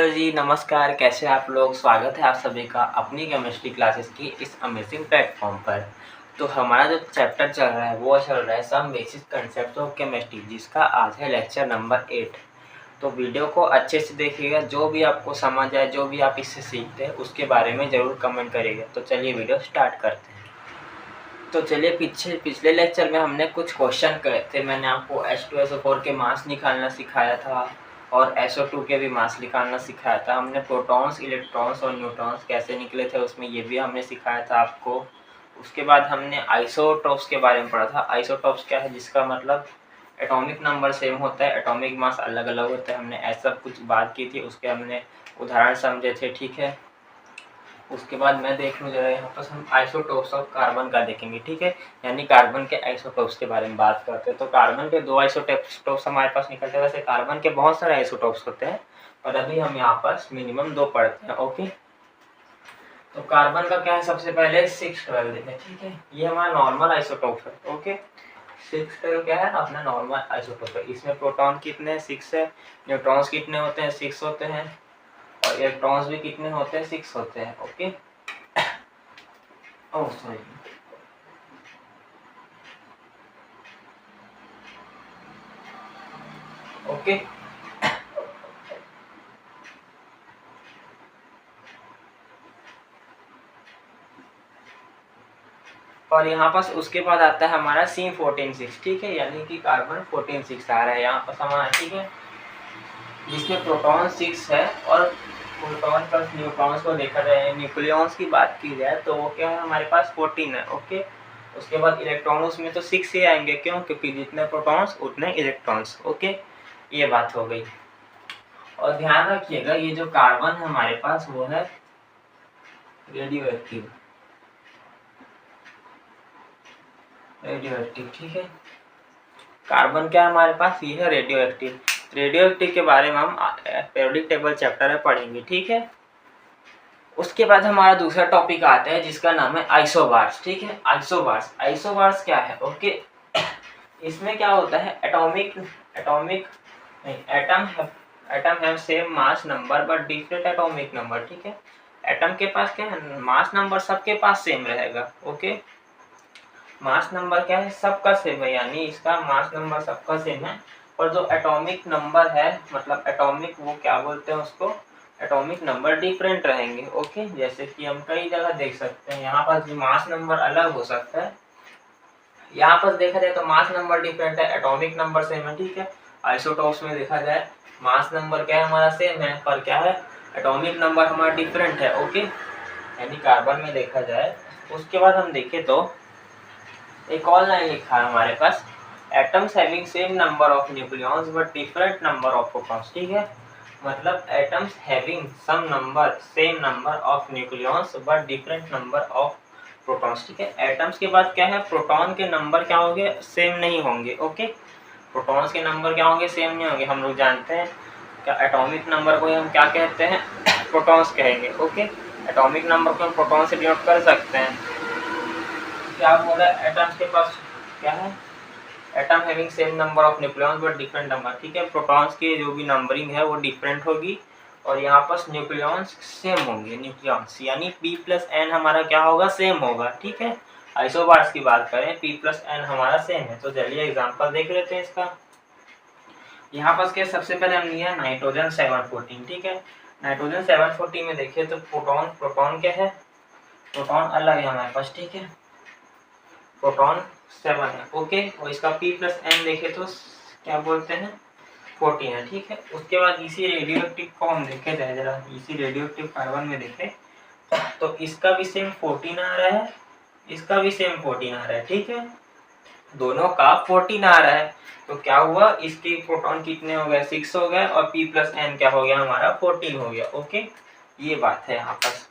Hello जी, नमस्कार। कैसे आप लोग? स्वागत है आप सभी का अपनी केमिस्ट्री क्लासेस की इस अमेजिंग प्लेटफॉर्म पर। तो हमारा जो चैप्टर चल रहा है वो चल रहा है some basic concept of chemistry, जिसका आज है लेक्चर नंबर 8। तो वीडियो को अच्छे से देखिएगा, जो भी आपको समझ आए, जो भी आप इससे सीखते हैं उसके बारे में ज़रूर कमेंट करिएगा। तो चलिए वीडियो स्टार्ट करते हैं। तो चलिए पिछले लेक्चर में हमने कुछ क्वेश्चन करे थे। मैंने आपको H2SO4 के मास निकालना सिखाया था और SO2 के भी मास निकालना सिखाया था। हमने प्रोटॉन्स, इलेक्ट्रॉन्स और न्यूट्रॉन्स कैसे निकले थे उसमें ये भी हमने सिखाया था आपको। उसके बाद हमने आइसोटॉप्स के बारे में पढ़ा था। आइसोटॉप्स क्या है, जिसका मतलब एटॉमिक नंबर सेम होता है, एटॉमिक मास अलग अलग होता है। हमने ऐसा कुछ बात की थी, उसके हमने उदाहरण समझे थे, ठीक है। उसके बाद मैं देख लूँ जरा, यहाँ पर हम आइसोटोप्स ऑफ कार्बन का देखेंगे, ठीक है। यानी कार्बन के आइसोटोप्स के बारे में बात करते हैं। तो कार्बन के 2 आइसोटोप्स हमारे पास निकलते हैं। वैसे कार्बन के बहुत सारे आइसोटोप्स होते हैं, और अभी हम यहाँ पर मिनिमम 2 पढ़ते हैं, ओके। तो कार्बन का क्या है, सबसे पहले 612 देखें, ठीक है। ये हमारा नॉर्मल आइसोटोप है, ओके। 612 क्या है, अपना नॉर्मल आइसोटोप है। इसमें प्रोटॉन कितने, 6 है। न्यूट्रॉन्स कितने होते हैं, 6 होते हैं। और इलेक्ट्रॉन्स भी कितने होते हैं, 6 होते हैं, ओके। Oh sorry, okay. और यहाँ पास उसके बाद आता है हमारा C14 6, ठीक है। यानी कि कार्बन 14 6 आ रहा है यहाँ पास हमारा, ठीक है। जिसमें प्रोटॉन 6 है और प्रोटॉन प्लस न्यूट्रॉन्स को देखा जाए, न्यूक्लियॉन्स की बात की जाए तो वो क्या है, हमारे पास 14 है, ओके। उसके बाद इलेक्ट्रॉन उसमें तो 6 ही आएंगे, क्यों, क्योंकि जितने प्रोटॉन्स उतने इलेक्ट्रॉन्स, ओके। ये बात हो गई। और ध्यान रखिएगा, ये जो कार्बन है हमारे पास वो है रेडियो एक्टिव, ठीक है। कार्बन क्या है हमारे पास, ये है रेडियो एक्टिव। रेडियो एक्टिव के बारे में हम पीरियोडिक टेबल चैप्टर में पढ़ेंगे, ठीक है। उसके बाद हमारा दूसरा टॉपिक आता है जिसका नाम है आइसोबार्स, ठीक है। आइसोबार्स क्या है, ओके। इसमें क्या होता है, atom have same mass number but different atomic number, ठीक है। एटम के पास क्या है, मास नंबर सबके पास सेम रहेगा, ओके। मास नंबर क्या है, सबका सेम है, यानी इसका मास नंबर सबका सेम है। और जो एटॉमिक नंबर है, मतलब एटॉमिक, वो क्या बोलते हैं उसको, एटॉमिक नंबर डिफरेंट रहेंगे, ओके। जैसे कि हम कई जगह देख सकते हैं, यहाँ पर मास नंबर अलग हो सकता है। यहाँ पर देखा जाए तो मास नंबर डिफरेंट है, एटॉमिक नंबर सेम है, ठीक है। आइसोटॉप्स में देखा जाए मास नंबर क्या है, हमारा सेम है, पर क्या है, एटॉमिक नंबर हमारा डिफरेंट है, ओके। यानी कार्बन में देखा जाए। उसके बाद हम देखें तो एक और लाइन लिखा है हमारे पास, atoms having same number of nucleons but different number of protons, ठीक है। मतलब atoms having sum number same number of nucleons but different number of protons, ठीक है। एटम्स के बाद क्या है, प्रोटॉन के नंबर क्या होंगे, सेम नहीं होंगे, ओके। प्रोटॉन्स के नंबर क्या होंगे, सेम नहीं होंगे। हम लोग जानते हैं क्या, एटॉमिक नंबर को हम क्या कहते हैं, प्रोटॉन्स कहेंगे, ओके। एटॉमिक नंबर को हम प्रोटॉन से डिनोट कर सकते हैं। क्या बोला, एटम्स के पास क्या है, atom having same number of nucleons but different number, ठीक है। प्रोटॉन्स की जो भी नंबरिंग है वो डिफरेंट होगी, और यहाँ पर न्यूक्लियॉन्स सेम होंगे, न्यूक्लियॉन्स यानी P+N हमारा क्या होगा, सेम होगा, ठीक है। आइसोबार्स की बात करें, P+N हमारा सेम है। तो चलिए एग्जांपल देख लेते हैं इसका। यहाँ पर क्या, सबसे पहले हम लिया नाइट्रोजन 714, ठीक है। नाइट्रोजन 714 में देखिए तो प्रोटॉन क्या है, प्रोटॉन अलग है हमारे पास, ठीक है। प्रोटॉन 7 है, ओके। और इसका P+N देखे तो क्या बोलते हैं, 14 है, ठीक है। उसके बाद इसी रेडियो एक्टिव को हम देखे जाए जरा, इसी रेडियो एक्टिव कार्बन में देखे तो इसका भी सेम 14 आ रहा है, इसका भी सेम 14 आ रहा है, ठीक है। दोनों का 14 आ रहा है, तो क्या हुआ, इसके प्रोटॉन कितने हो गए, 6 हो गए, और P+N क्या हो गया हमारा, 14 हो गया, ओके। ये बात है यहाँ पर।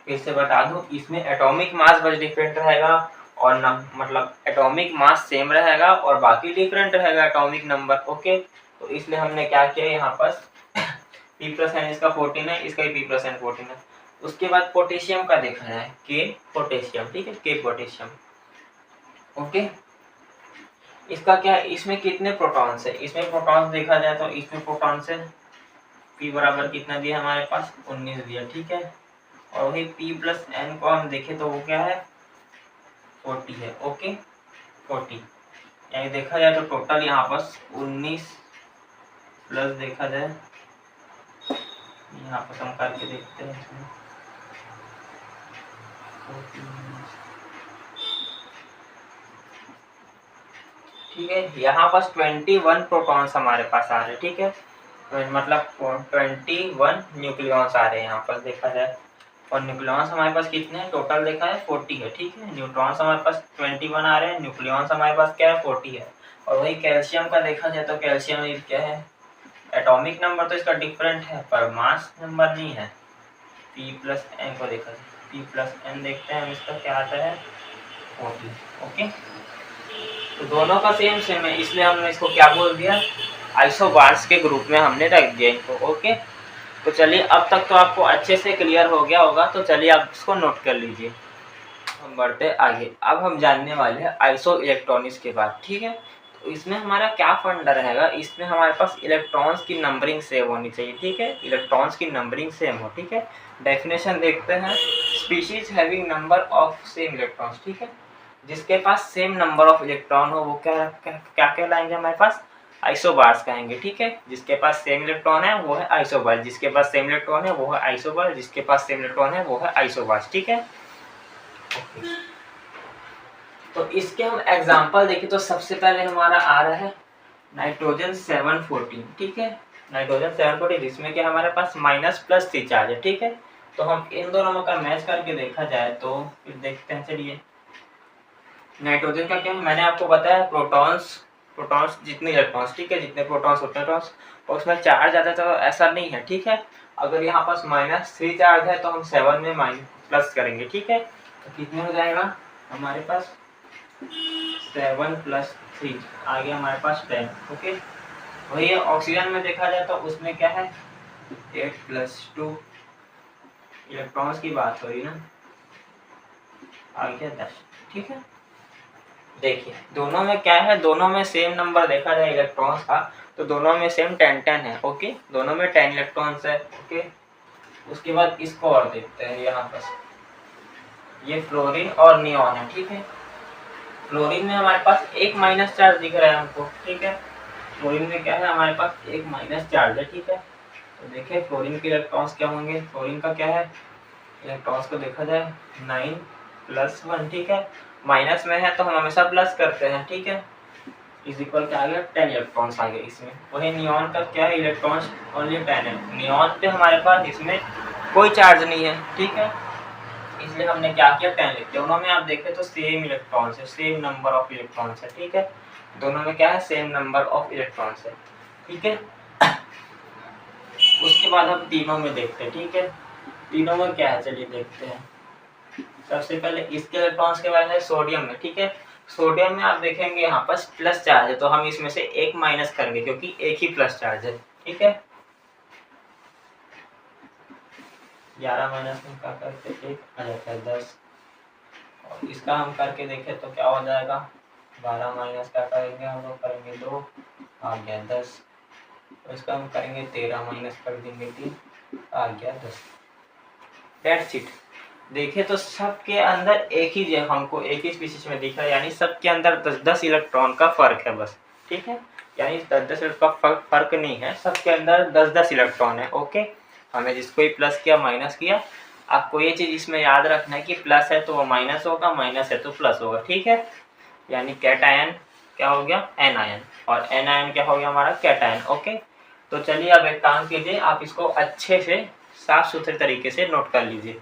फिर से बता दूं, इसमें एटॉमिक मास बस डिफरेंट रहेगा, और न मतलब एटॉमिक मास सेम रहेगा और बाकी डिफरेंट रहेगा एटॉमिक नंबर, ओके। तो इसलिए हमने क्या किया यहाँ पर, P+N इसका 14 है, इसका भी P+N 14 है। उसके बाद पोटेशियम का देखा जाए, के पोटेशियम, ठीक है, के पोटेशियम, ओके। इसका क्या है, इसमें कितने प्रोटॉन्स है, इसमें प्रोटॉन्स देखा जाए तो इसमें प्रोटॉन्स है P बराबर कितना दिया हमारे पास 19 दिया, ठीक है। और वही P प्लस N को हम देखें तो वो क्या है 40 है, ओके 40। यानी देखा जाए तो टोटल यहाँ पर 19 प्लस देखा जाए यहाँ पर हम करके देखते हैं इसमें 14, ठीक है। यहाँ पास 21 प्रोटॉन्स हमारे पास आ रहे हैं, ठीक है। मतलब 21 न्यूक्लियॉन्स आ रहे हैं यहाँ पर देखा जाए। और न्यूक्लियॉन्स हमारे पास कितने हैं टोटल देखा है 40 है, ठीक है। न्यूट्रॉन्स हमारे पास 21 आ रहे हैं, न्यूक्लियॉन्स हमारे पास क्या है 40 है। और वही कैल्शियम का देखा जाए तो कैल्शियम क्या है एटॉमिक नंबर तो इसका डिफरेंट है पर मास नंबर नहीं है। P प्लस एन को देखा जाए P प्लस एन देखते हैं हम, इसका क्या आता है 40, ओके। तो दोनों का सेम सेम है इसलिए हमने इसको क्या बोल दिया आइसोबार्स के ग्रुप में हमने रख दिया इनको, ओके। तो चलिए अब तक तो आपको अच्छे से क्लियर हो गया होगा, तो चलिए आप इसको नोट कर लीजिए। हम बढ़ते आगे। अब हम जानने वाले हैं आइसो इलेक्ट्रॉनिक्स के बाद, ठीक है। तो इसमें हमारा क्या फंडा रहेगा, इसमें हमारे पास इलेक्ट्रॉन्स की नंबरिंग सेम होनी चाहिए, ठीक है। इलेक्ट्रॉन्स की नंबरिंग सेम हो, ठीक है। डेफिनेशन देखते हैं, species having number of same electrons, ठीक है। जिसके पास सेम नंबर ऑफ इलेक्ट्रॉन हो वो क्या कहलाएंगे हमारे पास आइसोबार्स कहेंगे, ठीक है। जिसके पास सेम इलेक्ट्रॉन है वो है आइसोबार, जिसके पास सेम इलेक्ट्रॉन है वो है आइसोबार, जिसके पास सेम इलेक्ट्रॉन है वो है आइसोबार्स, ठीक है। तो इसके हम एग्जांपल देखें तो सबसे पहले हमारा आ रहा है नाइट्रोजन 714, ठीक है। नाइट्रोजन 714 जिसमें कि हमारे पास माइनस प्लस सी चार्ज है, ठीक है। तो हम इन दोनों का मैच करके देखा जाए तो फिर देखते हैं। चलिए नाइट्रोजन का क्या है मैंने आपको बताया प्रोटॉन्स जितने इलेक्ट्रॉन्स, ठीक है, जितने प्रोटॉन्स होते हैं और उसमें चार्ज आता है तो ऐसा नहीं है, ठीक है। अगर यहाँ पास -3 चार्ज है तो हम 7 में माइनस प्लस करेंगे, ठीक है। तो कितने हो जाएगा हमारे पास 7 + 3 आ गया हमारे पास 10, ओके। वही ऑक्सीजन में देखा जाए तो उसमें क्या है 8 + 2 इलेक्ट्रॉन्स की बात हो रही ना, आ गया 10, ठीक है। देखिए दोनों में क्या है, दोनों में सेम नंबर देखा जाए इलेक्ट्रॉन्स का तो दोनों में सेम 10 है, ओके। दोनों में 10 इलेक्ट्रॉन्स है, ओके। उसके बाद इसको और देखते हैं, यहाँ पर ये फ्लोरीन और नियॉन है, ठीक है। फ्लोरीन में हमारे पास एक माइनस चार्ज दिख रहा है हमको, ठीक है। फ्लोरीन में क्या है हमारे पास एक माइनस चार्ज है, ठीक है। तो देखिए फ्लोरीन के इलेक्ट्रॉन्स क्या होंगे, फ्लोरीन का क्या है इलेक्ट्रॉन्स को देखा जाए 9 + 1, ठीक है। माइनस में है तो हम हमेशा प्लस करते हैं, ठीक है। इज इक्वल क्या आ गया 10 इलेक्ट्रॉन्स आ गए इसमें। वही नियॉन का क्या है इलेक्ट्रॉन्स ओनली 10 है। नियॉन पे हमारे पास इसमें कोई चार्ज नहीं है, ठीक है, इसलिए हमने क्या किया 10 लिख दिया। दोनों में आप देखें तो सेम इलेक्ट्रॉन्स है, सेम नंबर ऑफ इलेक्ट्रॉन्स है, ठीक है। दोनों में क्या है सेम नंबर ऑफ इलेक्ट्रॉन्स है, ठीक है। उसके बाद हम तीनों में देखते हैं, ठीक है। तीनों में क्या है चलिए देखते हैं। सबसे पहले इसके इलेक्ट्रॉन्स के बारे में सोडियम में, ठीक है। सोडियम में आप देखेंगे यहाँ पर प्लस चार्ज है तो हम इसमें से एक माइनस करेंगे क्योंकि एक ही प्लस चार्ज है, ठीक है। 11 माइनस में क्या करते 1 आ जाता है 10। और इसका हम करके देखें तो क्या हो जाएगा 12 माइनस क्या करेंगे हम लोग करेंगे 2 आ गया 10। तो इसका हम करेंगे 13 माइनस कर देंगे 3 आ गया 10। That's it. देखिए तो सबके अंदर एक ही हमको एक ही स्पीशीज में दिख रहा है, यानी सबके अंदर 10-10 इलेक्ट्रॉन का फर्क है बस, ठीक है। यानी 10-10 इलेक्ट्रॉन का फर्क नहीं है, सबके अंदर 10-10 इलेक्ट्रॉन है, ओके। हमें जिसको ही प्लस किया माइनस किया। आपको ये चीज़ इसमें याद रखना है कि प्लस है तो वो माइनस होगा, माइनस है तो प्लस होगा, ठीक है। यानी कैटायन क्या हो गया एनायन और एनायन क्या हो गया हमारा कैटायन, ओके। तो चलिए अब एक काम कीजिए, आप इसको अच्छे से साफ सुथरे तरीके से नोट कर लीजिए।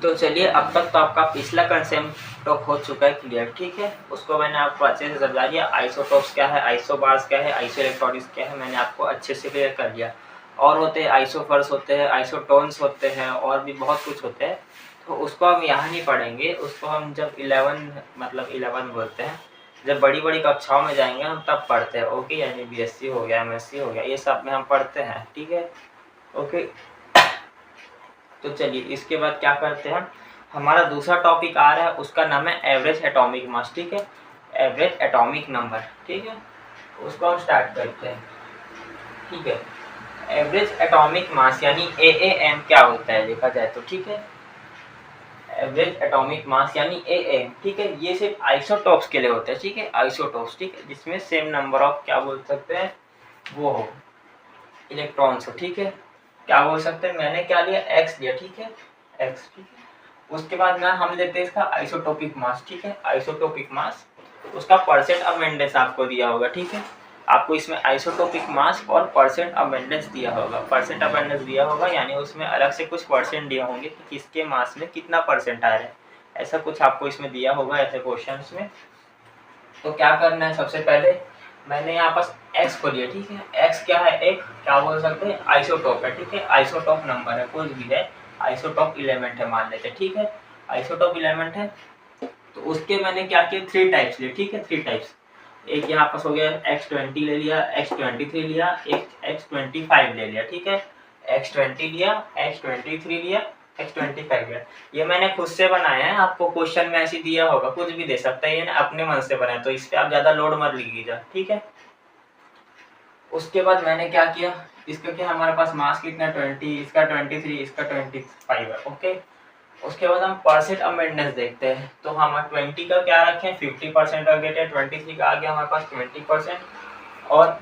तो चलिए अब तक तो आपका पिछला कंसेप्ट हो चुका है क्लियर, ठीक है। उसको मैंने आपको अच्छे से समझा दिया, आइसोटोप्स क्या है, आइसोबार्स क्या है, आइसो इलेक्ट्रॉनिक्स क्या है, मैंने आपको अच्छे से क्लियर कर दिया। और होते हैं आइसोफर्स होते हैं, आइसोटोन्स होते हैं और भी बहुत कुछ होते हैं, तो उसको हम यहाँ नहीं पढ़ेंगे। उसको हम जब 11 बोलते हैं, जब बड़ी बड़ी कक्षाओं में जाएंगे हम तब पढ़ते हैं, ओके। यानी BSc हो गया, MSc हो गया, ये सब में हम पढ़ते हैं, ठीक है, ओके। तो चलिए इसके बाद क्या करते हैं हमारा दूसरा टॉपिक आ रहा है, उसका नाम है एवरेज एटॉमिक मास, ठीक है, एवरेज एटॉमिक नंबर, ठीक है, उसको हम स्टार्ट करते हैं, ठीक है। एवरेज एटॉमिक मास यानी AAM क्या होता है देखा जाए तो, ठीक है, एवरेज एटॉमिक मास यानी AAM, ठीक है, ये सिर्फ आइसोटॉप्स के लिए होता है, ठीक है, आइसोटॉप्स, ठीक है, जिसमें सेम नंबर ऑफ क्या बोल सकते हैं वो हो, इलेक्ट्रॉन्स हो, ठीक है, क्या बोल सकते हैं, मैंने क्या लिया x लिया, ठीक है, x, ठीक है। उसके बाद में हम लेते हैं इसका आइसोटोपिक मास, ठीक है, आइसोटोपिक मास, उसका परसेंट अबेंडेंस आपको दिया होगा, ठीक है, आपको इसमें आइसोटोपिक मास और परसेंट अबेंडेंस दिया होगा, परसेंट अबेंडेंस दिया होगा यानी उसमें अलग से कुछ परसेंट दिया होंगे कि किसके मास में कितना परसेंट आ रहा है, ऐसा कुछ आपको इसमें दिया होगा ऐसे क्वेश्चंस में। तो क्या करना है, सबसे पहले मैंने यहाँ पास x को लिया, ठीक है, x क्या है, एक क्या बोल सकते हैं आइसोटोप है, ठीक है, आइसोटोप नंबर है, कुछ भी है, आइसोटोप एलिमेंट है मान लेते हैं, ठीक है, आइसोटोप एलिमेंट है। तो उसके मैंने क्या किया, 3 टाइप्स लिए, ठीक है, 3 टाइप्स, एक यहाँ पास हो गया X20 ले लिया, X23 लिया, एक X25 ले लिया, ठीक है, X20 लिया, X23 लिया, X25 लिया, ये मैंने खुद से बनाया है, आपको क्वेश्चन में ऐसे दिया होगा, कुछ भी दे सकता है, ये अपने मन से बनाया, तो इस पे आप ज्यादा लोड मत लीजिएगा, ठीक है। उसके बाद मैंने क्या किया, इसका क्या हमारे पास मास कितना 20, इसका 23, इसका 25 है, ओके। उसके बाद हम परसेंट अबेंडेंस देखते हैं, तो हम 20 का क्या रखें 50% रख देते हैं, 23 का आ गया हमारे पास 20% और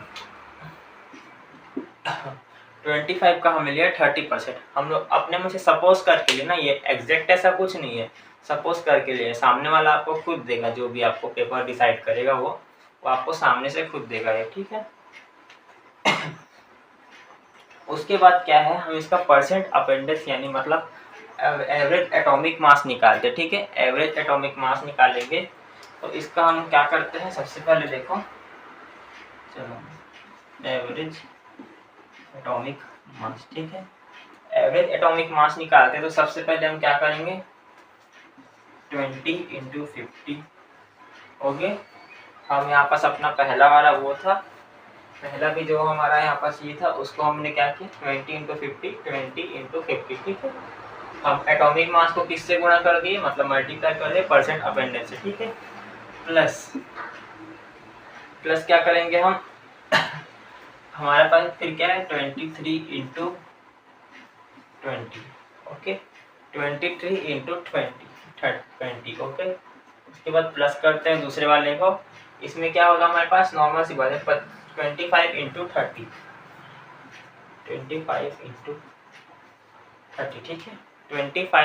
25 का हमें लिया 30%। हम लोग अपने में से सपोज करके लिए ना, ये एग्जैक्ट ऐसा कुछ नहीं है, सपोज करके लिए, सामने वाला आपको खुद देगा, जो भी आपको पेपर डिसाइड करेगा वो आपको सामने से खुद देगा ये, ठीक है। उसके बाद क्या है, हम इसका परसेंट अबेंडेंस यानी मतलब एवरेज एटॉमिक मास निकालते, ठीक है, एवरेज एटॉमिक मास निकालेंगे। तो इसका हम क्या करते हैं, सबसे पहले देखो, चलो एवरेज एटॉमिक मास, ठीक है, एवरेज एटॉमिक मास निकालते हैं, तो सबसे पहले हम क्या करेंगे 20 × 50 हो गए। हम यहाँ पास अपना पहला वाला वो था, पहला भी जो हमारा यहाँ पास ये था, उसको हमने क्या किया 20 × 50, 20 × 50, ठीक है। हम एटॉमिक मास को किससे गुणा कर दिए, मतलब मल्टीप्लाई कर दिए परसेंट अबेंडेंस से, ठीक है, प्लस क्या करेंगे हम हमारे पास फिर क्या है 23 × 20, ओके, 23 × 20, ओके। उसके बाद प्लस करते हैं दूसरे वाले को, इसमें क्या होगा हमारे पास नॉर्मल सी बात है 25 × 30, 25 × 30, ठीक है, 25 ×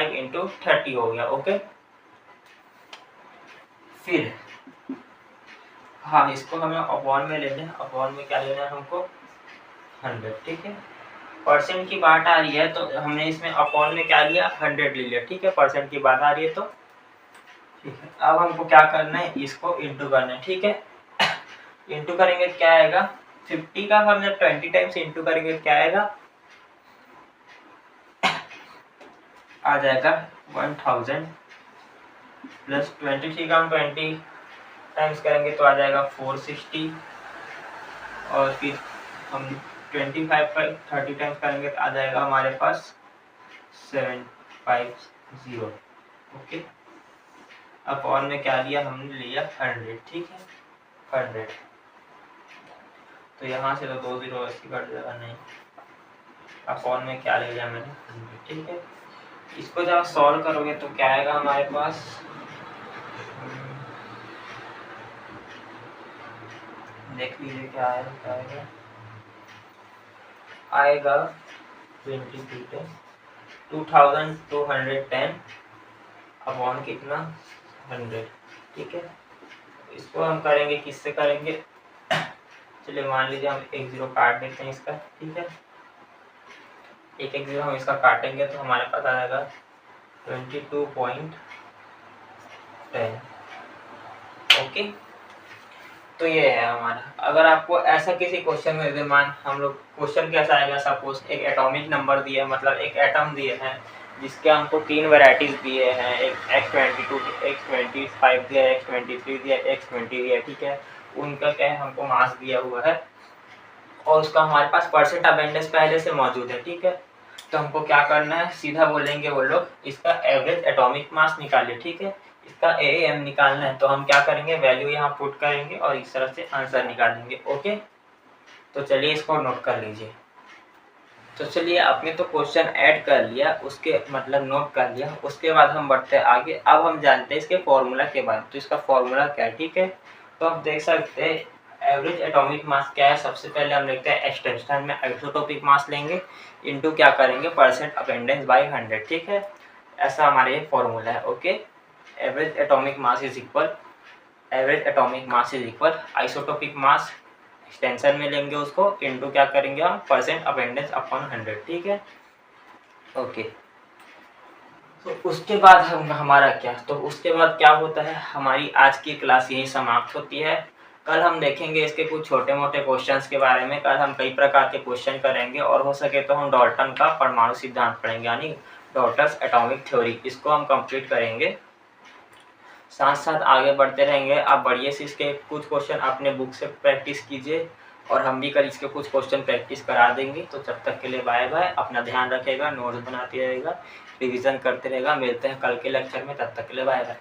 30 हो गया, ओके। फिर हाँ, इसको हमें अपॉन में लेना है, अपॉन में क्या लेना है हमको 100, ठीक है। परसेंट की बात आ रही है तो हमने इसमें अपॉन में क्या लिया 100 ले लिया, ठीक है, परसेंट की बात आ रही है तो ठीक है। अब हमको क्या करना है, इसको इंटू करना है, ठीक है, इंटू करेंगे क्या आएगा 50 का हम जब 20 टाइम्स इंटू करेंगे क्या आएगा, आ जाएगा 1000 प्लस 23 का हम 20 टाइम्स करेंगे तो आ जाएगा 460 और फिर हम 25 पर 30 टाइम्स करेंगे तो आ जाएगा हमारे पास 750, ओके। अपॉन में क्या लिया हमने लिया 100, ठीक है, 100, तो यहाँ से तो 2 0 ऐसी कट जाएगा, नहीं, अपॉन में क्या ले लिया मैंने 100, ठीक है। इसको जब सॉल्व करोगे तो क्या आएगा हमारे पास, देख लीजिए क्या आएगा, आएगा 2210 अपॉन कितना 100, ठीक है। इसको हम करेंगे किससे करेंगे, चलिए मान लीजिए हम 1 0 काट देते हैं इसका, ठीक है, 1 0 हम इसका काटेंगे तो हमारे पास आ जाएगा 22.10, ओके। तो ये है हमारा, अगर आपको ऐसा किसी क्वेश्चन में मान हम लोग क्वेश्चन कैसा आएगा, सपोज एक एटॉमिक नंबर दिया है, मतलब एक एटम दिए हैं जिसके हमको 3 वैरायटीज दिए हैं, एक X22, X25 दिया, X23 दिया, X20 दिया, ठीक है, उनका क्या है हमको मास दिया हुआ है और उसका हमारे पास परसेंट अबेंडेंस पहले से मौजूद है, ठीक है। तो हमको क्या करना है, सीधा बोलेंगे वो लोग इसका एवरेज एटॉमिक मास निकालिए, ठीक है। इसका AAM निकालना है तो हम क्या करेंगे, वैल्यू यहाँ पुट करेंगे और इस तरह से आंसर निकालेंगे। ओके, तो चलिए इसको नोट कर लीजिए। तो चलिए आपने तो क्वेश्चन ऐड कर लिया, उसके मतलब नोट कर लिया, उसके बाद हम बढ़ते हैं आगे। अब हम जानते हैं इसके फॉर्मूला के बारे में। तो इसका फॉर्मूला क्या है, ठीक है। तो आप देख सकते हैं एवरेज एटॉमिक मास क्या है। सबसे पहले हम लिखते हैं एक्सटेंशन में आइसोटोपिक मास लेंगे, इनटू क्या करेंगे, परसेंट अटेंडेंस बाय 100, ठीक है। ऐसा हमारे ये फॉर्मूला है। Okay, average atomic mass is equal isotopic mass, extension में लेंगे उसको, इनटू क्या करेंगे हम, परसेंट अटेंडेंस अपॉन 100, ठीक है। ओके, तो उसके बाद हमारा क्या, तो उसके बाद क्या होता है, हमारी आज की क्लास यही समाप्त होती है। कल हम देखेंगे इसके कुछ छोटे मोटे क्वेश्चंस के बारे में। कल हम कई प्रकार के क्वेश्चन करेंगे और हो सके तो हम डाल्टन का परमाणु सिद्धांत पढ़ेंगे, यानी डाल्टन्स एटॉमिक थ्योरी, इसको हम कंप्लीट करेंगे। साथ साथ आगे बढ़ते रहेंगे। आप बढ़िया से इसके कुछ क्वेश्चन अपने बुक से प्रैक्टिस कीजिए और हम भी कल इसके कुछ क्वेश्चन प्रैक्टिस करा देंगे। तो तब तक के लिए बाय बाय, अपना ध्यान रखेगा, नोट्स बनाते रहेगा, रिवीजन करते रहेगा। मिलते हैं कल के लेक्चर में, तब तक के लिए बाय बाय।